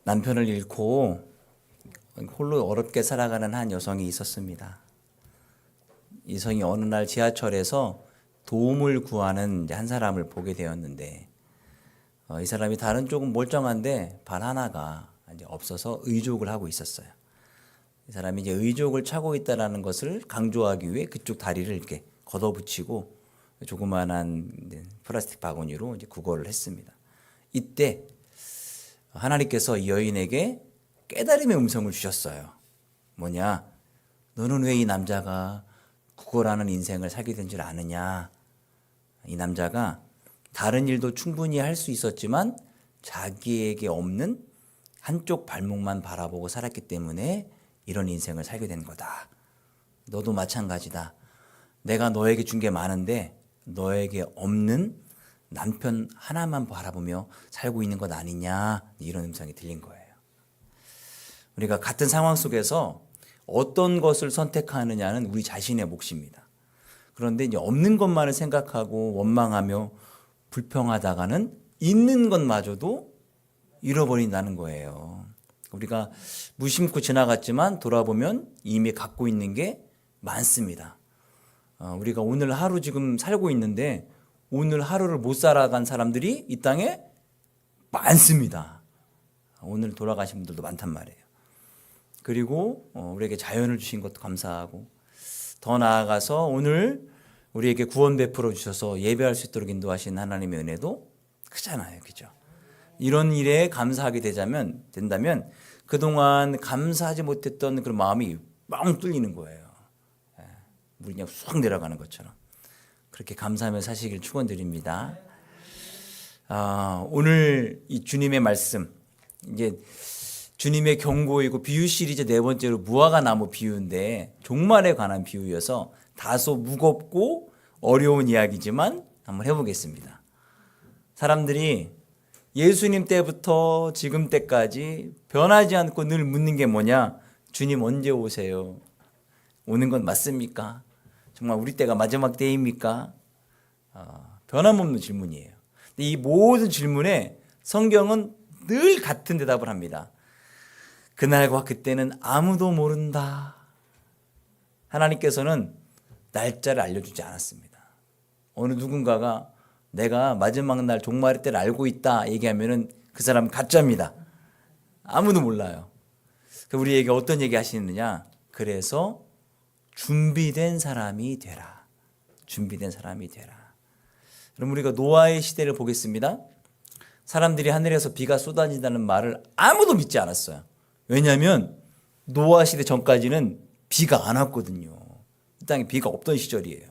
남편을 잃고 홀로 어렵게 살아가는 한 여성이 있었습니다. 이 여성이 어느 날 지하철에서 도움을 구하는 한 사람을 보게 되었는데 이 사람이 다른 쪽은 멀쩡한데 발 하나가 이제 없어서 의족을 하고 있었어요. 이 사람이 이제 의족을 차고 있다라는 것을 강조하기 위해 그쪽 다리를 이렇게 걷어붙이고 조그만한 플라스틱 바구니로 이제 구걸을 했습니다. 이때 하나님께서 이 여인에게 깨달음의 음성을 주셨어요. 뭐냐? 너는 왜 이 남자가 구걸하는 인생을 살게 된 줄 아느냐? 이 남자가 다른 일도 충분히 할 수 있었지만 자기에게 없는 한쪽 발목만 바라보고 살았기 때문에 이런 인생을 살게 된 거다. 너도 마찬가지다. 내가 너에게 준 게 많은데 너에게 없는 남편 하나만 바라보며 살고 있는 것 아니냐, 이런 음성이 들린 거예요. 우리가 같은 상황 속에서 어떤 것을 선택하느냐는 우리 자신의 몫입니다. 그런데 이제 없는 것만을 생각하고 원망하며 불평하다가는 있는 것마저도 잃어버린다는 거예요. 우리가 무심코 지나갔지만 돌아보면 이미 갖고 있는 게 많습니다. 우리가 오늘 하루 지금 살고 있는데 오늘 하루를 못 살아간 사람들이 이 땅에 많습니다. 오늘 돌아가신 분들도 많단 말이에요. 그리고 우리에게 자연을 주신 것도 감사하고 더 나아가서 오늘 우리에게 구원 베풀어 주셔서 예배할 수 있도록 인도하신 하나님의 은혜도 크잖아요. 그죠? 이런 일에 감사하게 된다면 그동안 감사하지 못했던 그런 마음이 뻥 뚫리는 거예요. 물이 그냥 쑥 내려가는 것처럼. 그렇게 감사하며 사시길 축원드립니다. 오늘 이 주님의 말씀, 이제 주님의 경고이고 비유 시리즈 네 번째로 무화과 나무 비유인데 종말에 관한 비유여서 다소 무겁고 어려운 이야기지만 한번 해보겠습니다. 사람들이 예수님 때부터 지금 때까지 변하지 않고 늘 묻는 게 뭐냐? 주님 언제 오세요? 오는 건 맞습니까? 정말 우리 때가 마지막 때입니까? 변함없는 질문이에요. 근데 이 모든 질문에 성경은 늘 같은 대답을 합니다. 그날과 그때는 아무도 모른다. 하나님께서는 날짜를 알려주지 않았습니다. 어느 누군가가 내가 마지막 날 종말의 때를 알고 있다 얘기하면은 그 사람은 가짜입니다. 아무도 몰라요. 우리에게 어떤 얘기 하시느냐? 그래서 준비된 사람이 되라. 준비된 사람이 되라. 그럼 우리가 노아의 시대를 보겠습니다. 사람들이 하늘에서 비가 쏟아진다는 말을 아무도 믿지 않았어요. 왜냐하면 노아 시대 전까지는 비가 안 왔거든요. 이 땅에 비가 없던 시절이에요.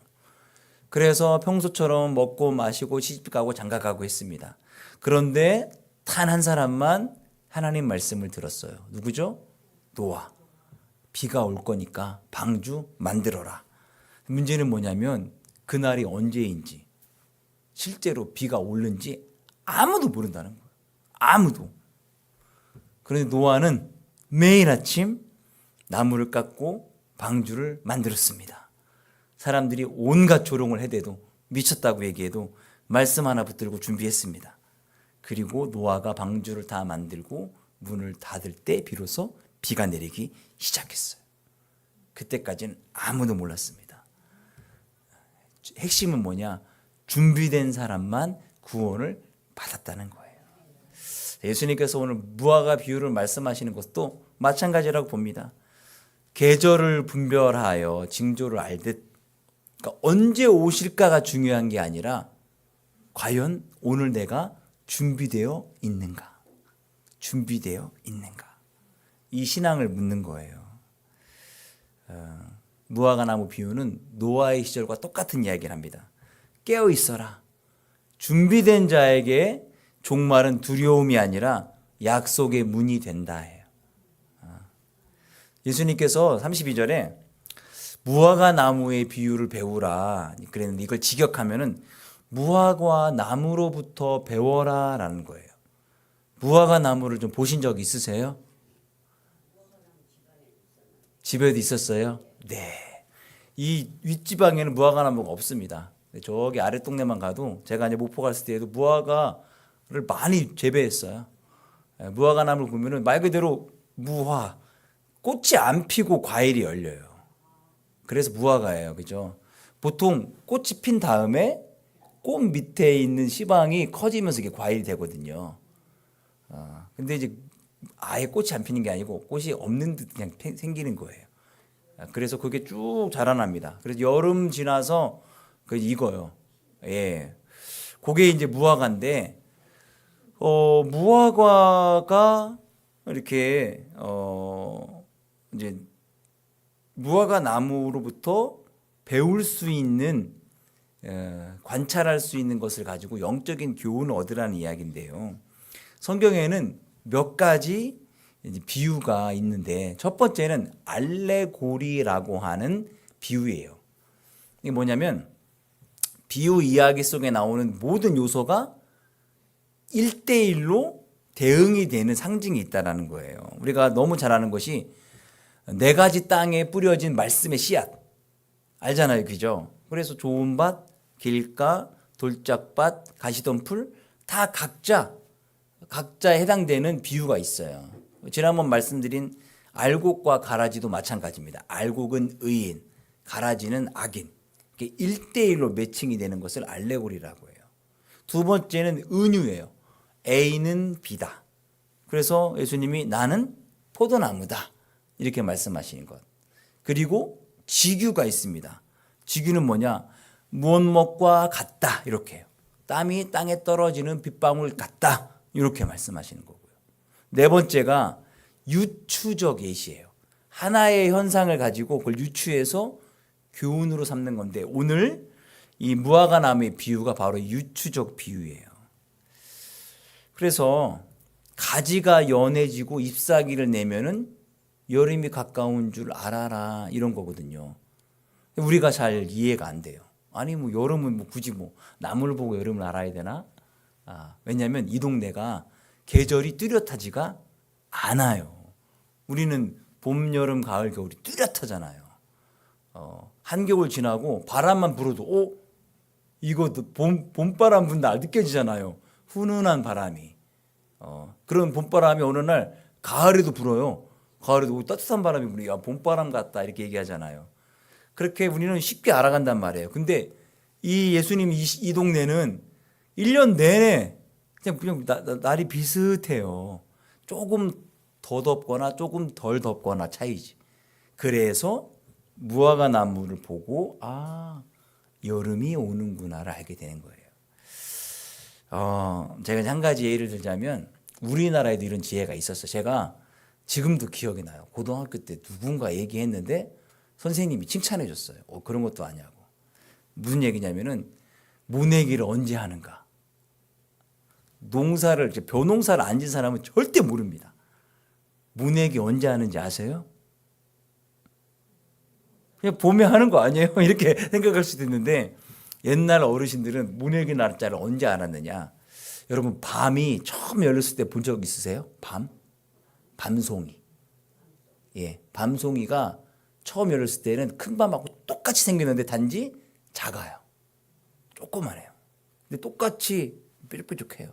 그래서 평소처럼 먹고 마시고 시집가고 장가가고 했습니다. 그런데 단 한 사람만 하나님 말씀을 들었어요. 누구죠? 노아. 비가 올 거니까 방주 만들어라. 문제는 뭐냐면 그날이 언제인지 실제로 비가 오는지 아무도 모른다는 거예요. 아무도. 그런데 노아는 매일 아침 나무를 깎고 방주를 만들었습니다. 사람들이 온갖 조롱을 해대도 미쳤다고 얘기해도 말씀 하나 붙들고 준비했습니다. 그리고 노아가 방주를 다 만들고 문을 닫을 때 비로소 비가 내리기 시작했어요. 그때까지는 아무도 몰랐습니다. 핵심은 뭐냐? 준비된 사람만 구원을 받았다는 거예요. 예수님께서 오늘 무화과 비유를 말씀하시는 것도 마찬가지라고 봅니다. 계절을 분별하여 징조를 알듯, 그러니까 언제 오실까가 중요한 게 아니라 과연 오늘 내가 준비되어 있는가? 준비되어 있는가? 이 신앙을 묻는 거예요. 무화과 나무 비유는 노아의 시절과 똑같은 이야기를 합니다. 깨어 있어라. 준비된 자에게 종말은 두려움이 아니라 약속의 문이 된다 해요. 예수님께서 32절에 무화과 나무의 비유를 배우라 그랬는데 이걸 직역하면은 무화과 나무로부터 배워라라는 거예요. 무화과 나무를 좀 보신 적 있으세요? 집에도 있었어요? 네. 이 윗지방에는 무화과 나무가 없습니다. 저기 아랫동네만 가도 제가 이제 목포 갔을 때에도 무화과를 많이 재배했어요. 무화과 나무를 보면은 말 그대로 무화, 꽃이 안 피고 과일이 열려요. 그래서 무화과예요, 그죠? 보통 꽃이 핀 다음에 꽃 밑에 있는 씨방이 커지면서 이게 과일이 되거든요. 근데 이제 아예 꽃이 안 피는 게 아니고 꽃이 없는 듯 그냥 생기는 거예요. 그래서 그게 쭉 자라납니다. 그래서 여름 지나서 그 익어요. 예. 그게 이제 무화과인데, 무화과가 이렇게, 이제 무화과 나무로부터 배울 수 있는, 관찰할 수 있는 것을 가지고 영적인 교훈을 얻으라는 이야기인데요. 성경에는 몇 가지 이제 비유가 있는데, 첫 번째는 알레고리라고 하는 비유예요. 이게 뭐냐면 비유 이야기 속에 나오는 모든 요소가 1대1로 대응이 되는 상징이 있다는 거예요. 우리가 너무 잘 아는 것이 네 가지 땅에 뿌려진 말씀의 씨앗 알잖아요, 그죠? 그래서 좋은 밭, 길가, 돌짝밭, 가시덤불 다 각자에 해당되는 비유가 있어요. 지난번 말씀드린 알곡과 가라지도 마찬가지입니다. 알곡은 의인, 가라지는 악인. 1대1로 매칭이 되는 것을 알레고리라고 해요. 두 번째는 은유예요. A는 B다. 그래서 예수님이 나는 포도나무다. 이렇게 말씀하시는 것. 그리고 지규가 있습니다. 지규는 뭐냐? 무언목과 같다. 이렇게 해요. 땀이 땅에 떨어지는 빗방울 같다. 이렇게 말씀하시는 거고요. 네 번째가 유추적 예시예요. 하나의 현상을 가지고 그걸 유추해서 교훈으로 삼는 건데 오늘 이 무화과 나무의 비유가 바로 유추적 비유예요. 그래서 가지가 연해지고 잎사귀를 내면은 여름이 가까운 줄 알아라 이런 거거든요. 우리가 잘 이해가 안 돼요. 아니 뭐 여름은 뭐 굳이 뭐 나무를 보고 여름을 알아야 되나? 왜냐하면 이 동네가 계절이 뚜렷하지가 않아요. 우리는 봄, 여름, 가을, 겨울이 뚜렷하잖아요. 한겨울 지나고 바람만 불어도 이거 봄바람 분다 느껴지잖아요. 훈훈한 바람이. 그런 봄바람이 어느 날 가을에도 불어요. 가을에도 따뜻한 바람이 부니 야 봄바람 같다 이렇게 얘기하잖아요. 그렇게 우리는 쉽게 알아간단 말이에요. 근데 이 예수님 이 동네는 1년 내내 그냥 날이 비슷해요. 조금 더 덥거나 조금 덜 덥거나 차이지. 그래서 무화과 나무를 보고 여름이 오는구나를 알게 되는 거예요. 제가 한 가지 예를 들자면 우리나라에도 이런 지혜가 있었어요. 제가 지금도 기억이 나요. 고등학교 때 누군가 얘기했는데 선생님이 칭찬해 줬어요. 그런 것도 아냐고. 무슨 얘기냐면은 모내기를 언제 하는가. 벼농사를 안 진 사람은 절대 모릅니다. 모내기 언제 하는지 아세요? 그냥 봄에 하는 거 아니에요? 이렇게 생각할 수도 있는데 옛날 어르신들은 모내기 날짜를 언제 알았느냐. 여러분 밤이 처음 열렸을 때 본 적 있으세요? 밤송이. 예, 밤송이가 처음 열렸을 때는 큰 밤하고 똑같이 생겼는데 단지 작아요. 조그만해요. 근데 똑같이 뾰족뾰족해요.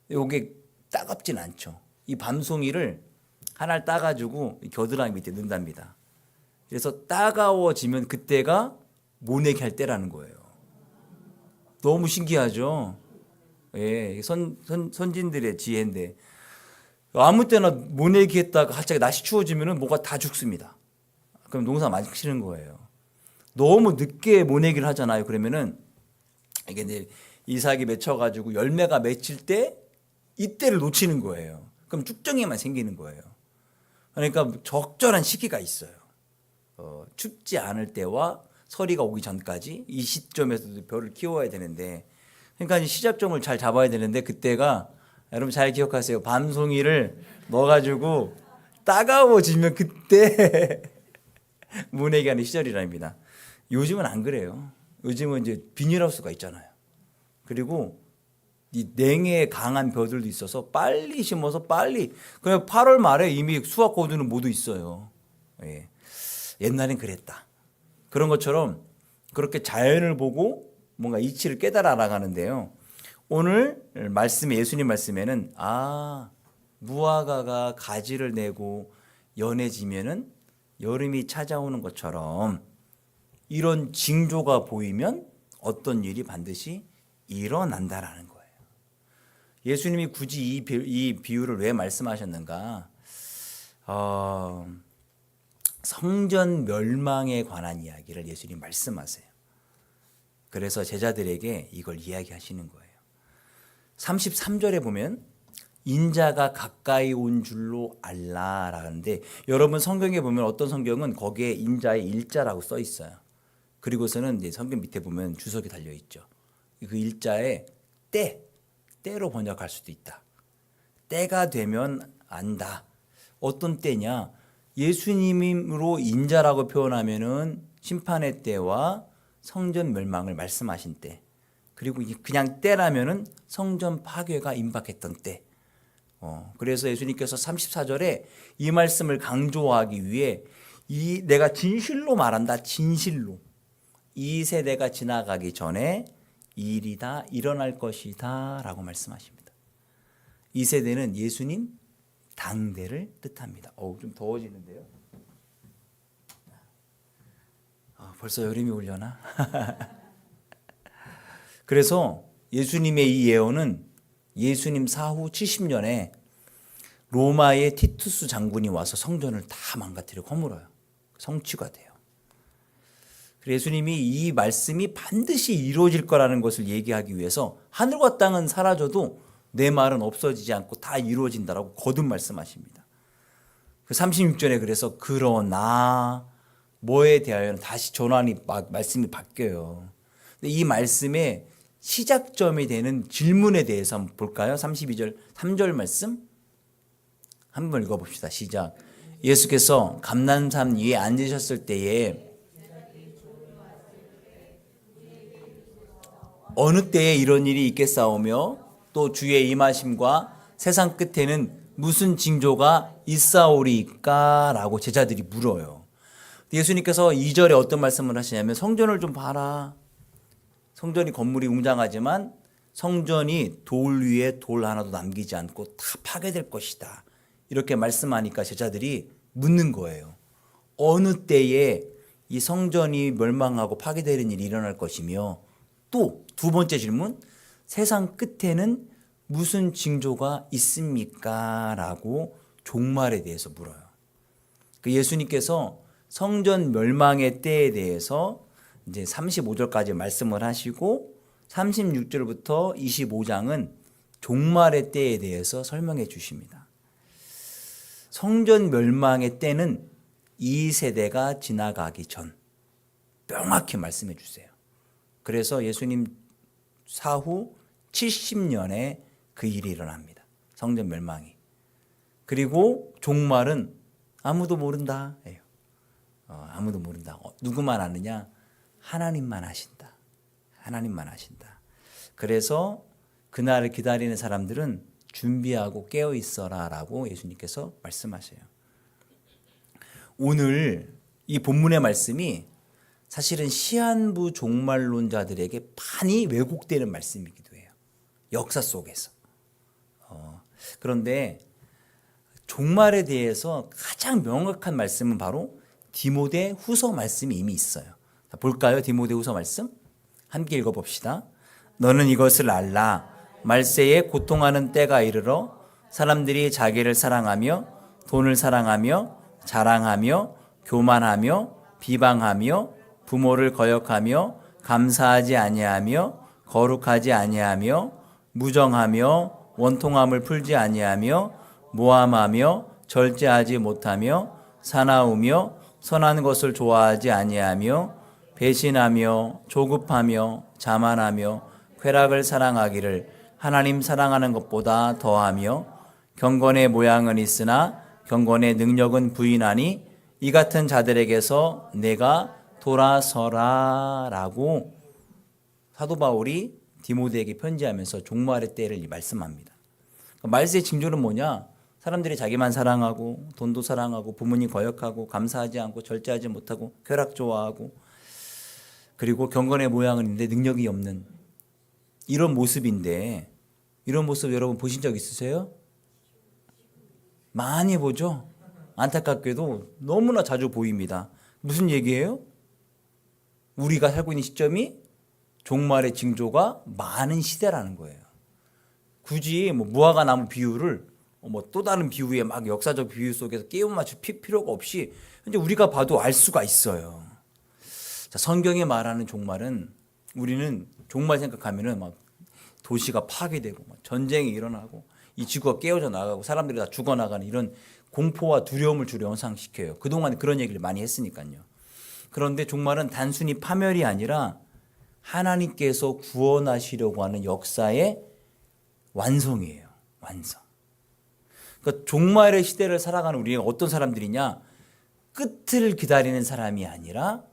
이게 따갑진 않죠. 이 밤송이를 하나를 따가지고 겨드랑이 밑에 넣는답니다. 그래서 따가워지면 그때가 모내기 할 때라는 거예요. 너무 신기하죠? 예, 선진들의 지혜인데 아무 때나 모내기 했다가 갑자기 날씨 추워지면 뭐가 다 죽습니다. 그럼 농사 망치는 거예요. 너무 늦게 모내기를 하잖아요. 그러면은 이게 이제 이삭이 맺혀가지고 열매가 맺힐 때 이때를 놓치는 거예요. 그럼 쭉정이만 생기는 거예요. 그러니까 적절한 시기가 있어요. 춥지 않을 때와 서리가 오기 전까지 이 시점에서도 벼를 키워야 되는데 그러니까 시작점을 잘 잡아야 되는데 그때가 여러분 잘 기억하세요. 밤송이를 넣어가지고 따가워지면 그때 모내기 하는 시절이랍니다. 요즘은 안 그래요. 요즘은 이제 비닐하우스가 있잖아요. 그리고 이 냉해 강한 벼들도 있어서 빨리 심어서 빨리 그냥 8월 말에 이미 수확 고두는 모두 있어요. 예. 옛날엔 그랬다. 그런 것처럼 그렇게 자연을 보고 뭔가 이치를 깨달아 나가는데요. 오늘 말씀에 예수님 말씀에는 무화과가 가지를 내고 연해지면은 여름이 찾아오는 것처럼 이런 징조가 보이면 어떤 일이 반드시 일어난다라는 거예요. 예수님이 굳이 이 비유를 왜 말씀하셨는가? 성전 멸망에 관한 이야기를 예수님이 말씀하세요. 그래서 제자들에게 이걸 이야기하시는 거예요. 33절에 보면 인자가 가까이 온 줄로 알라라는데, 여러분 성경에 보면 어떤 성경은 거기에 인자의 일자라고 써 있어요. 그리고서는 이제 성경 밑에 보면 주석이 달려 있죠. 그 일자에 때로 번역할 수도 있다. 때가 되면 안다. 어떤 때냐? 예수님으로 인자라고 표현하면은 심판의 때와 성전 멸망을 말씀하신 때, 그리고 그냥 때라면은 성전 파괴가 임박했던 때. 그래서 예수님께서 34절에 이 말씀을 강조하기 위해 내가 진실로 말한다. 진실로. 이 세대가 지나가기 전에 이 일이 다 일어날 것이다 라고 말씀하십니다. 이 세대는 예수님 당대를 뜻합니다. 좀 더워지는데요. 벌써 여름이 오려나? 그래서 예수님의 이 예언은 예수님 사후 70년에 로마의 티투스 장군이 와서 성전을 다 망가뜨리고 허물어요. 성취가 돼요. 예수님이 이 말씀이 반드시 이루어질 거라는 것을 얘기하기 위해서 하늘과 땅은 사라져도 내 말은 없어지지 않고 다 이루어진다라고 거듭 말씀하십니다. 그 36절에 그래서 그러나 뭐에 대하여는 다시 전환이 말씀이 바뀌어요. 근데 이 말씀의 시작점이 되는 질문에 대해서 한번 볼까요? 32절 3절 말씀 한번 읽어봅시다. 시작. 예수께서 감람산 위에 앉으셨을 때에 어느 때에 이런 일이 있겠사오며 또 주의 임하심과 세상 끝에는 무슨 징조가 있사오리까? 라고 제자들이 물어요. 예수님께서 2절에 어떤 말씀을 하시냐면 성전을 좀 봐라. 성전이 건물이 웅장하지만 성전이 돌 위에 돌 하나도 남기지 않고 다 파괴될 것이다. 이렇게 말씀하니까 제자들이 묻는 거예요. 어느 때에 이 성전이 멸망하고 파괴되는 일이 일어날 것이며, 또 두 번째 질문, 세상 끝에는 무슨 징조가 있습니까? 라고 종말에 대해서 물어요. 그 예수님께서 성전 멸망의 때에 대해서 이제 35절까지 말씀을 하시고 36절부터 25장은 종말의 때에 대해서 설명해 주십니다. 성전 멸망의 때는 이 세대가 지나가기 전 명확히 말씀해 주세요. 그래서 예수님 사후 70년에 그 일이 일어납니다. 성전 멸망이. 그리고 종말은 아무도 모른다. 아무도 모른다. 누구만 아느냐? 하나님만 아신다. 하나님만 아신다. 그래서 그날을 기다리는 사람들은 준비하고 깨어 있어라 라고 예수님께서 말씀하세요. 오늘 이 본문의 말씀이 사실은 시한부 종말론자들에게 많이 왜곡되는 말씀이기도 해요. 역사 속에서. 그런데 종말에 대해서 가장 명확한 말씀은 바로 디모데 후서 말씀이 이미 있어요. 볼까요? 디모데 후서 말씀 함께 읽어봅시다. 너는 이것을 알라. 말세에 고통하는 때가 이르러 사람들이 자기를 사랑하며 돈을 사랑하며 자랑하며 교만하며 비방하며 부모를 거역하며 감사하지 아니하며 거룩하지 아니하며 무정하며 원통함을 풀지 아니하며 모함하며 절제하지 못하며 사나우며 선한 것을 좋아하지 아니하며 배신하며 조급하며 자만하며 쾌락을 사랑하기를 하나님 사랑하는 것보다 더하며 경건의 모양은 있으나 경건의 능력은 부인하니 이 같은 자들에게서 내가 돌아서라 라고 사도 바울이 디모데에게 편지하면서 종말의 때를 말씀합니다. 말세의 징조는 뭐냐? 사람들이 자기만 사랑하고 돈도 사랑하고 부모님 거역하고 감사하지 않고 절제하지 못하고 쾌락 좋아하고 그리고 경건의 모양은 있는데 능력이 없는 이런 모습인데, 이런 모습 여러분 보신 적 있으세요? 많이 보죠. 안타깝게도 너무나 자주 보입니다. 무슨 얘기예요? 우리가 살고 있는 시점이 종말의 징조가 많은 시대라는 거예요. 굳이 뭐 무화과 나무 비유를 뭐 또 다른 비유에 막 역사적 비유 속에서 끼워 맞출 필요가 없이 현재 우리가 봐도 알 수가 있어요. 자, 성경이 말하는 종말은 우리는 종말 생각하면은 막 도시가 파괴되고 막 전쟁이 일어나고 이 지구가 깨어져 나가고 사람들이 다 죽어나가는 이런 공포와 두려움을 주로 연상시켜요. 그동안 그런 얘기를 많이 했으니까요. 그런데 종말은 단순히 파멸이 아니라 하나님께서 구원하시려고 하는 역사의 완성이에요. 완성. 그러니까 종말의 시대를 살아가는 우리가 어떤 사람들이냐? 끝을 기다리는 사람이 아니라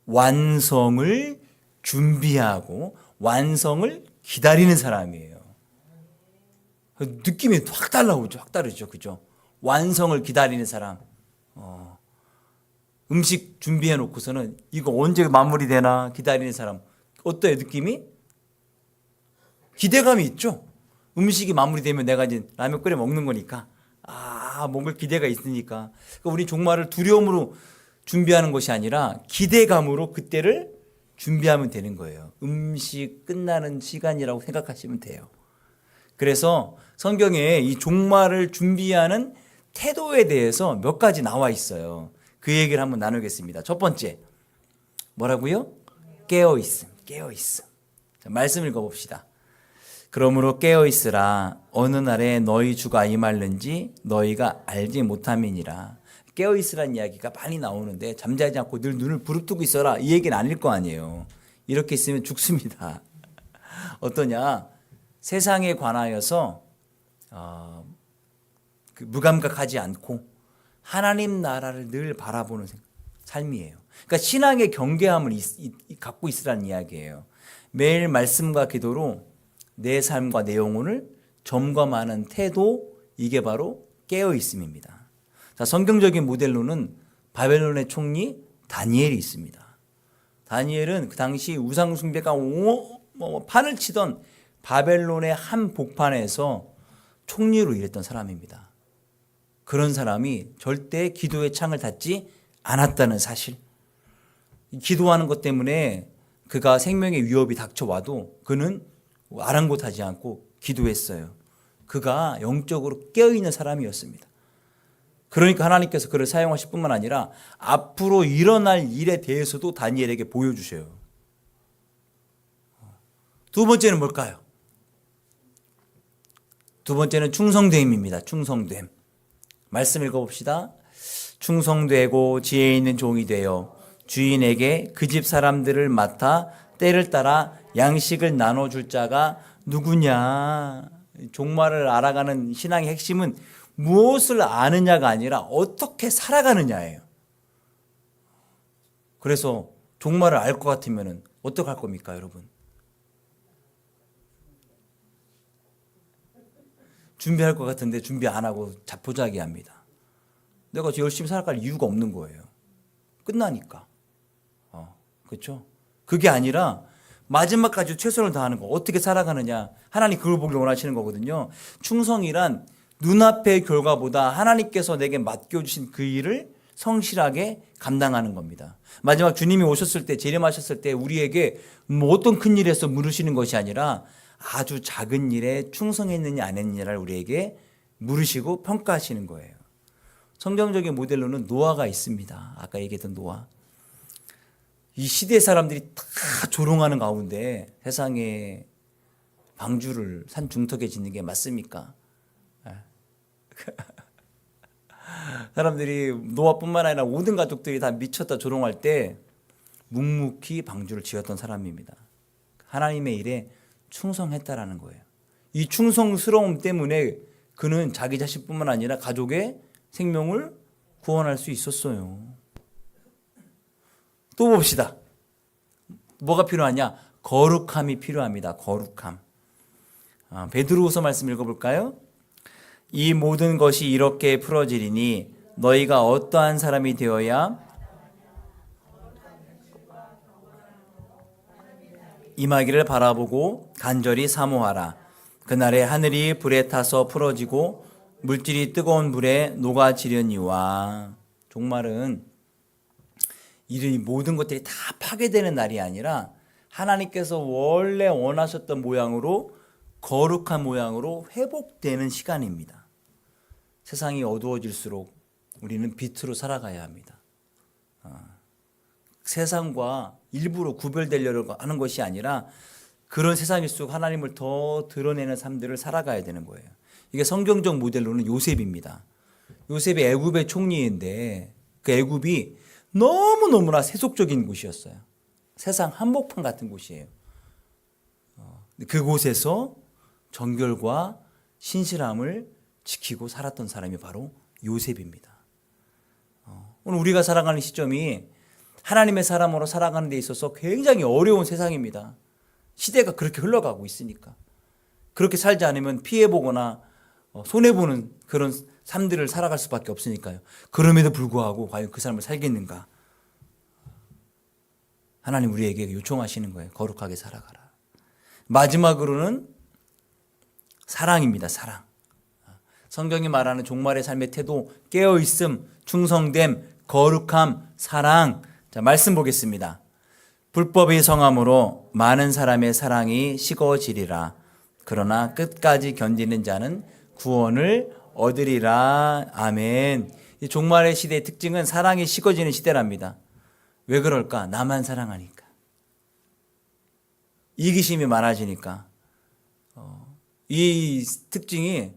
완성을 준비하고 완성을 기다리는 사람이에요. 느낌이 확 달라오죠. 확 다르죠. 그죠? 완성을 기다리는 사람. 음식 준비해 놓고서는 이거 언제 마무리되나 기다리는 사람. 어때요? 느낌이? 기대감이 있죠. 음식이 마무리되면 내가 이제 라면 끓여 먹는 거니까 먹을 기대가 있으니까. 그러니까 우리 종말을 두려움으로 준비하는 것이 아니라 기대감으로 그때를 준비하면 되는 거예요. 음식 끝나는 시간이라고 생각하시면 돼요. 그래서 성경에 이 종말을 준비하는 태도에 대해서 몇 가지 나와 있어요. 그 얘기를 한번 나누겠습니다. 첫 번째, 뭐라고요? 깨어있음, 깨어있음. 자, 말씀 읽어봅시다. 그러므로 깨어있으라. 어느 날에 너희 주가 임할는지 너희가 알지 못함이니라. 깨어있으라는 이야기가 많이 나오는데 잠자지 않고 늘 눈을 부릅뜨고 있어라. 이 얘기는 아닐 거 아니에요. 이렇게 있으면 죽습니다. 어떠냐? 세상에 관하여서 무감각하지 않고 하나님 나라를 늘 바라보는 삶이에요. 그러니까 신앙의 경계함을 갖고 있으라는 이야기예요. 매일 말씀과 기도로 내 삶과 내 영혼을 점검하는 태도, 이게 바로 깨어있음입니다. 자, 성경적인 모델로는 바벨론의 총리 다니엘이 있습니다. 다니엘은 그 당시 우상숭배가 판을 치던 바벨론의 한 복판에서 총리로 일했던 사람입니다. 그런 사람이 절대 기도의 창을 닫지 않았다는 사실. 기도하는 것 때문에 그가 생명의 위협이 닥쳐와도 그는 아랑곳하지 않고 기도했어요. 그가 영적으로 깨어있는 사람이었습니다. 그러니까 하나님께서 그를 사용하실 뿐만 아니라 앞으로 일어날 일에 대해서도 다니엘에게 보여주셔요. 두 번째는 뭘까요? 두 번째는 충성됨입니다. 충성됨. 말씀 읽어봅시다. 충성되고 지혜 있는 종이 되어 주인에게 그 집 사람들을 맡아 때를 따라 양식을 나눠줄 자가 누구냐. 종말을 알아가는 신앙의 핵심은 무엇을 아느냐가 아니라 어떻게 살아가느냐예요. 그래서 종말을 알 것 같으면 어떻게 할 겁니까, 여러분? 준비할 것 같은데 준비 안 하고 자포자기 합니다. 내가 열심히 살아갈 이유가 없는 거예요. 끝나니까. 그렇죠? 그게 아니라 마지막까지 최선을 다하는 거. 어떻게 살아가느냐. 하나님 그걸 보길 원하시는 거거든요. 충성이란 눈앞의 결과보다 하나님께서 내게 맡겨주신 그 일을 성실하게 감당하는 겁니다. 마지막 주님이 오셨을 때, 재림하셨을 때 우리에게 뭐 어떤 큰 일에서 물으시는 것이 아니라 아주 작은 일에 충성했느냐 안 했느냐를 우리에게 물으시고 평가하시는 거예요. 성경적인 모델로는 노아가 있습니다. 아까 얘기했던 노아. 이 시대 사람들이 다 조롱하는 가운데 세상에 방주를 산 중턱에 짓는 게 맞습니까? 사람들이 노아뿐만 아니라 모든 가족들이 다 미쳤다 조롱할 때 묵묵히 방주를 지었던 사람입니다. 하나님의 일에 충성했다라는 거예요. 이 충성스러움 때문에 그는 자기 자신뿐만 아니라 가족의 생명을 구원할 수 있었어요. 또 봅시다. 뭐가 필요하냐? 거룩함이 필요합니다. 거룩함. 베드로후서 말씀 읽어볼까요? 이 모든 것이 이렇게 풀어지리니 너희가 어떠한 사람이 되어야 임하기를 바라보고 간절히 사모하라. 그날에 하늘이 불에 타서 풀어지고 물질이 뜨거운 불에 녹아지려니와. 종말은 이 모든 것들이 다 파괴되는 날이 아니라 하나님께서 원래 원하셨던 모양으로, 거룩한 모양으로 회복되는 시간입니다. 세상이 어두워질수록 우리는 빛으로 살아가야 합니다. 세상과 일부러 구별되려고 하는 것이 아니라 그런 세상일수록 하나님을 더 드러내는 삶들을 살아가야 되는 거예요. 이게 성경적 모델로는 요셉입니다. 요셉이 애굽의 총리인데 그 애굽이 너무너무나 세속적인 곳이었어요. 세상 한복판 같은 곳이에요. 그곳에서 정결과 신실함을 지키고 살았던 사람이 바로 요셉입니다. 오늘 우리가 살아가는 시점이 하나님의 사람으로 살아가는 데 있어서 굉장히 어려운 세상입니다. 시대가 그렇게 흘러가고 있으니까. 그렇게 살지 않으면 피해보거나 손해보는 그런 삶들을 살아갈 수밖에 없으니까요. 그럼에도 불구하고 과연 그 삶을 살겠는가? 하나님 우리에게 요청하시는 거예요. 거룩하게 살아가라. 마지막으로는 사랑입니다. 사랑. 성경이 말하는 종말의 삶의 태도, 깨어있음, 충성됨, 거룩함, 사랑. 자, 말씀 보겠습니다. 불법이 성함으로 많은 사람의 사랑이 식어지리라. 그러나 끝까지 견디는 자는 구원을 얻으리라. 아멘. 이 종말의 시대의 특징은 사랑이 식어지는 시대랍니다. 왜 그럴까? 나만 사랑하니까. 이기심이 많아지니까. 이 특징이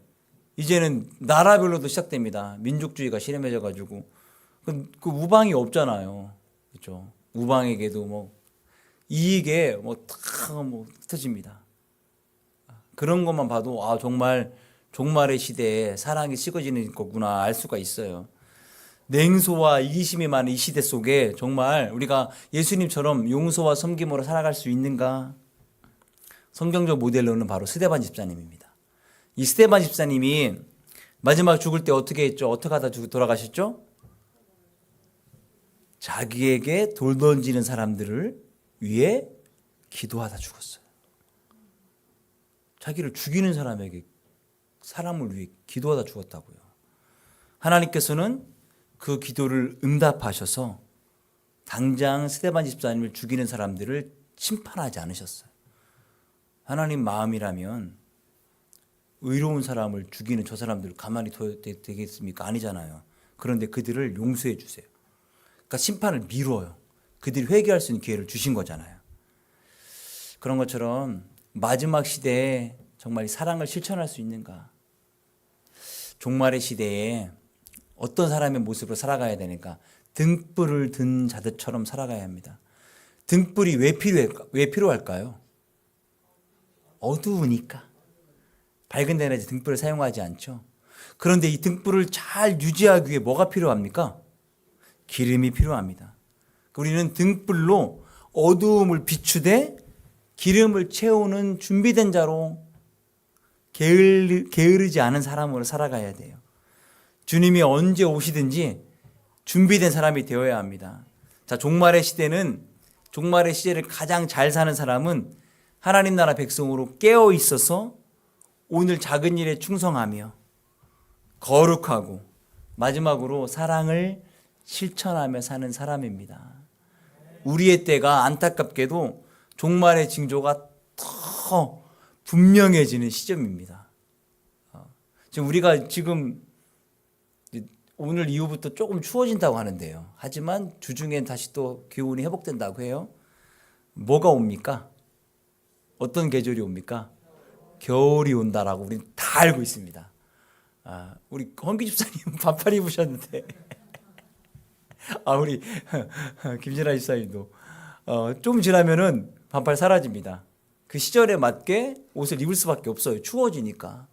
이제는 나라별로도 시작됩니다. 민족주의가 실험해져가지고 그 우방이 없잖아요. 그렇죠? 우방에게도 뭐 이익에 뭐 흩어집니다. 그런 것만 봐도 정말 종말의 시대에 사랑이 식어지는 거구나 알 수가 있어요. 냉소와 이기심이 많은 이 시대 속에 정말 우리가 예수님처럼 용서와 섬김으로 살아갈 수 있는가? 성경적 모델로는 바로 스데반 집사님입니다. 이 스데반 집사님이 마지막 죽을 때 어떻게 했죠? 어떻게 하다 돌아가셨죠? 자기에게 돌 던지는 사람들을 위해 기도하다 죽었어요. 자기를 죽이는 사람에게 사람을 위해 기도하다 죽었다고요. 하나님께서는 그 기도를 응답하셔서 당장 스데반 집사님을 죽이는 사람들을 심판하지 않으셨어요. 하나님 마음이라면 의로운 사람을 죽이는 저 사람들을 가만히 둬야 되겠습니까? 아니잖아요. 그런데 그들을 용서해 주세요. 그러니까 심판을 미뤄요. 그들이 회개할 수 있는 기회를 주신 거잖아요. 그런 것처럼 마지막 시대에 정말 사랑을 실천할 수 있는가? 종말의 시대에 어떤 사람의 모습으로 살아가야 되니까 등불을 든 자들처럼 살아가야 합니다. 등불이 왜 필요할까요? 어두우니까. 밝은 데는 등불을 사용하지 않죠. 그런데 이 등불을 잘 유지하기 위해 뭐가 필요합니까? 기름이 필요합니다. 우리는 등불로 어두움을 비추되 기름을 채우는 준비된 자로 게으르지 않은 사람으로 살아가야 돼요. 주님이 언제 오시든지 준비된 사람이 되어야 합니다. 자, 종말의 시대를 가장 잘 사는 사람은 하나님 나라 백성으로 깨어 있어서 오늘 작은 일에 충성하며 거룩하고 마지막으로 사랑을 실천하며 사는 사람입니다. 우리의 때가 안타깝게도 종말의 징조가 더 분명해지는 시점입니다. 우리가 오늘 이후부터 조금 추워진다고 하는데요. 하지만 주중엔 다시 또 기온이 회복된다고 해요. 뭐가 옵니까? 어떤 계절이 옵니까? 겨울이 온다라고 우리는 다 알고 있습니다. 우리 헌기 집사님 반팔 입으셨는데 우리 김진아 집사님도 좀 지나면은 반팔 사라집니다. 그 시절에 맞게 옷을 입을 수밖에 없어요. 추워지니까.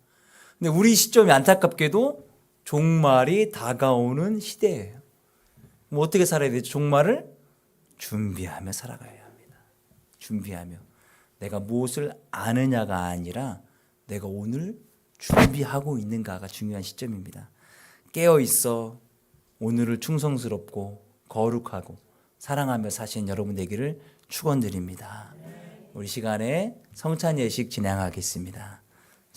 근데 우리 시점이 안타깝게도 종말이 다가오는 시대예요. 뭐 어떻게 살아야 되죠? 종말을 준비하며 살아가야 합니다. 준비하며. 내가 무엇을 아느냐가 아니라 내가 오늘 준비하고 있는가가 중요한 시점입니다. 깨어있어 오늘을 충성스럽고 거룩하고 사랑하며 사시는 여러분 되기를 축원드립니다. 우리 시간에 성찬 예식 진행하겠습니다.